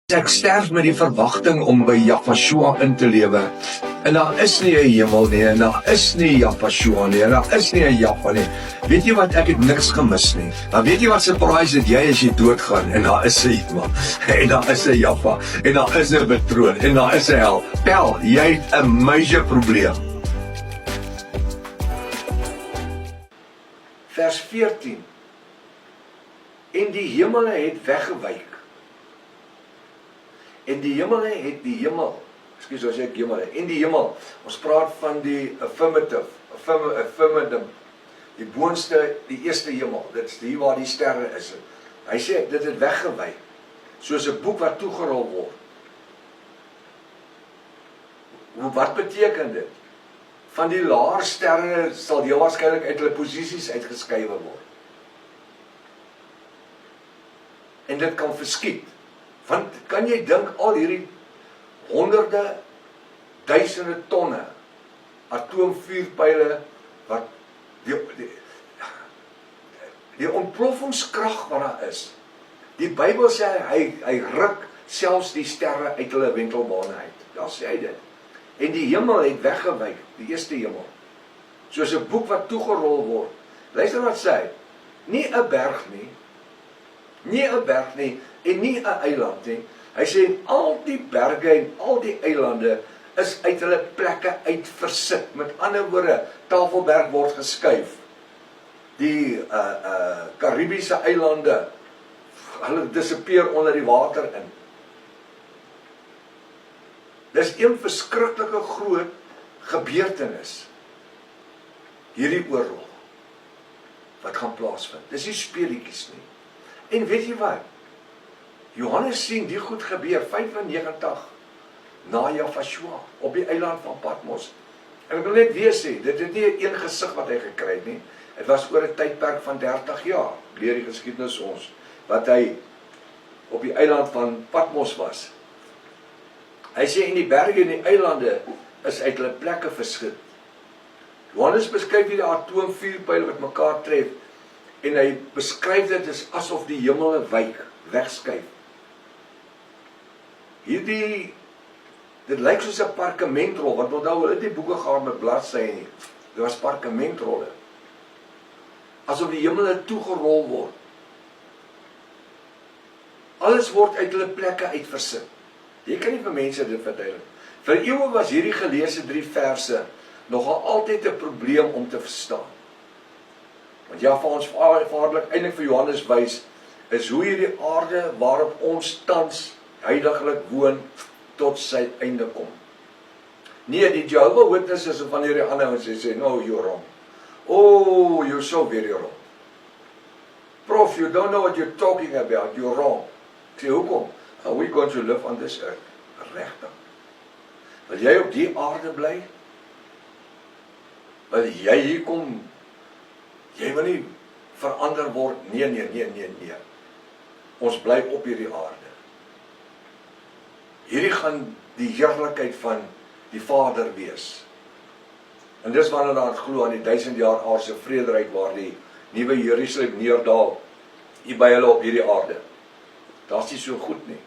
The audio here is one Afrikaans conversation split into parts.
Ek sterf met die verwagting om by Yahshua in te lewe. En daar is nie 'n hemel nie, en daar is nie Yahshua nie, en daar is nie 'n Jahwe nie. Weet jy wat, ek het niks gemis nie. Maar weet jy wat surprise het jy as jy doodgaan, en daar is 'n hemel, en daar is 'n Jahwe, en daar is 'n betroon, en daar is 'n hel. Pel, jy het 'n major probleem. Vers 14. En die hemele het weggewyk. En die hemele het die hemel, ekskuus as ek hemel, en die hemel, ons praat van die affirmative, die boonste, die eerste hemel, dit is hier waar die sterre is. Hy sê, dit het weggewyk, soos 'n boek wat toegerol word. Wat beteken dit? Van die laer sterre sal heel waarskynlik uit hulle posisies uitgeskuiwe word. En dit kan verskiet. Want kan jy dink al hierdie honderde, duisende tonne atoomvuurpyle wat die ontploffingskrag wat daar is. Die Bybel sê hy ruk selfs die sterre uit hulle wentelbane uit. Daar sê hy dit. En die hemel het weggewyk, die eerste hemel. Soos 'n boek wat toegerol word. Luister wat sê hy. Nie 'n berg nie. Nie 'n berg nie. En nie 'n eiland nie. Hy sê al die berge en al die eilande is uit hulle plekke uit versit. Met ander woorde, Tafelberg word geskuif. Die Karibiese eilande, hulle disappeer onder die water in. Dis 'n verskriklike groot gebeurtenis. Hierdie oorlog wat gaan plaasvind. Dis nie speletjies nie. En weet jy wat? Johannes sien die goed gebeur 95 na Yahshua op die eiland van Patmos. En ek wil net weer sê, dit het nie een gesig wat hy gekry het nie. Dit was oor 'n tydperk van 30 jaar, leer die geskiedenis ons, wat hy op die eiland van Patmos was. Hy sê en die berge en die eilande is uit hulle plekke verskit. Johannes beskryf hier die atoomvuurpyle wat mekaar tref en hy beskryf dit as asof die hemele wyk, wegskuif. Dit lyk soos 'n parkementrol, want onthou hulle het die boeke gehad met bladsye nie. Dit was parkementrolle. Asof die hemele toegerol word. Alles word uit hulle plekke uitversit. Jy kan nie vir mense dit verduidelik. Vir eeue was hierdie geleesde 3 verse nogal altyd 'n probleem om te verstaan. Want ja, vir ons vaderlik eintlik vir Johannes wys, is hoe hierdie aarde waarop ons tans heiliglik woon, tot sy einde kom. Nee, die Jehovah Witnesses van hierdie ander ouens sê, no, you're wrong. Oh, you're so very wrong. Prof, you don't know what you're talking about, you're wrong. Ek sê, hoekom? Are we going to live on this earth? Regtig. Wil jy op die aarde bly? Wil jy hier kom? Jy wil nie verander word? Nee. Ons bly op hierdie aarde. Hierdie gaan die heerlikheid van die Vader wees. En dis wanneer daar glo aan die 1000 jaar aardse vrederyk waar die nuwe Jerusalem neerdal hier by hulle op hierdie aarde. Daar's nie so goed nie.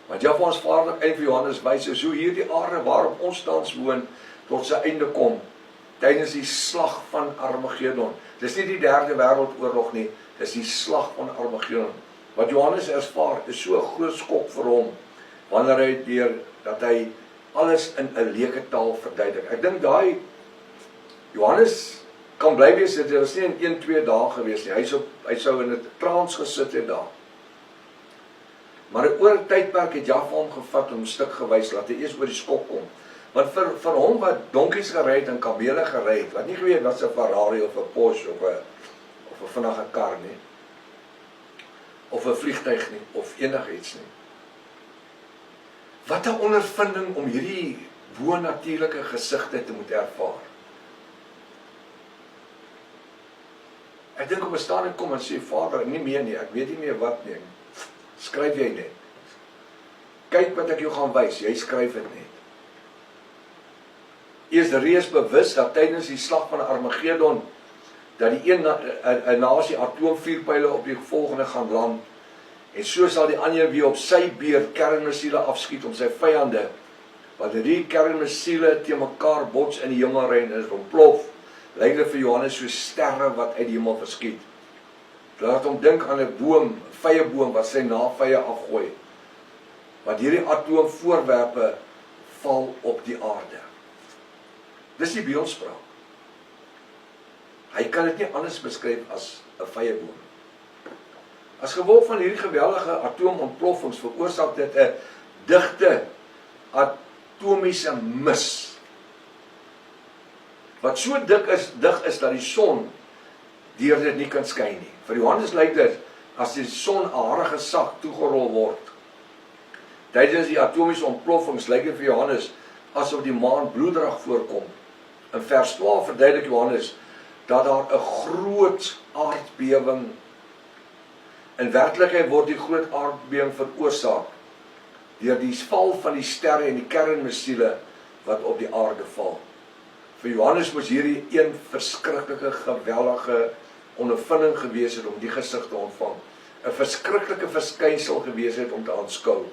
Want ja, vir ons Vader en vir Johannes wys is hoe hierdie aarde waarop ons tans woon tot sy einde kom tydens die slag van Armageddon. Dis nie die 3de wêreldoorlog nie, dis die slag van Armageddon. Wat Johannes ervaar is so 'n groot skok vir hom wanneer hy alles in 'n leuke taal verduidelik. Ek dink daai Johannes kan bly wees, dit was nie in 1-2 dae gewees nie. Hy sou in 'n trance gesit het daar. Maar oor 'n tydperk het Jahwe hom gevat om 'n stuk gewys, laat hy eers oor die skok kom. Want vir hom wat donkies gery het en kamele gery het, wat nie geweet wat 'n Ferrari of 'n Porsche of 'n vinnige kar nie, of 'n vliegtuig nie, of enigiets nie. Wat 'n ondervinding om hierdie bo-natuurlike gesigte te moet ervaar. Ek dink op 'n stadium kom en sê, Vader, nie meer nie, ek weet nie meer wat nie. Skryf jy net. Kyk wat ek jou gaan wys, jy skryf dit net. Is reeds bewus dat tydens die slag van Armageddon, dat die een nasie atoomvuurpyle op die volgende gaan land, En so sal die ander weer op sy beurt kernmissiele afskiet om sy vyande, want die kernmissiele teen mekaar bots in die hemelruim is ontplof, lyk dit vir Johannes so sterre wat uit die hemel verskiet. Laat hom dink aan 'n boom, 'n vyeboom wat sy navye afgooi, want hierdie atoomvoorwerpe val op die aarde. Dis die beeldspraak. Hy kan dit nie anders beskryf as 'n vyeboom. As gevolg van hierdie geweldige atoomontploffings veroorsaak dit 'n digte atomiese mis, wat so dig is dat die son deur dit nie kan skyn nie. Vir Johannes lyk dit as die son 'n harige sak toegerol word. Tydens die atomiese ontploffings lyk dit vir Johannes asof die maan bloederig voorkom. In vers 12 verduidelik Johannes dat daar 'n groot aardbewing, in werklikheid word die groot aardbewing veroorsaak deur die val van die sterre en die kernmissiele wat op die aarde val. Vir Johannes moes hierdie een verskriklike, geweldige ondervinding gewees het om die gesig te ontvang. 'n verskriklike verskynsel gewees het om te aanskou.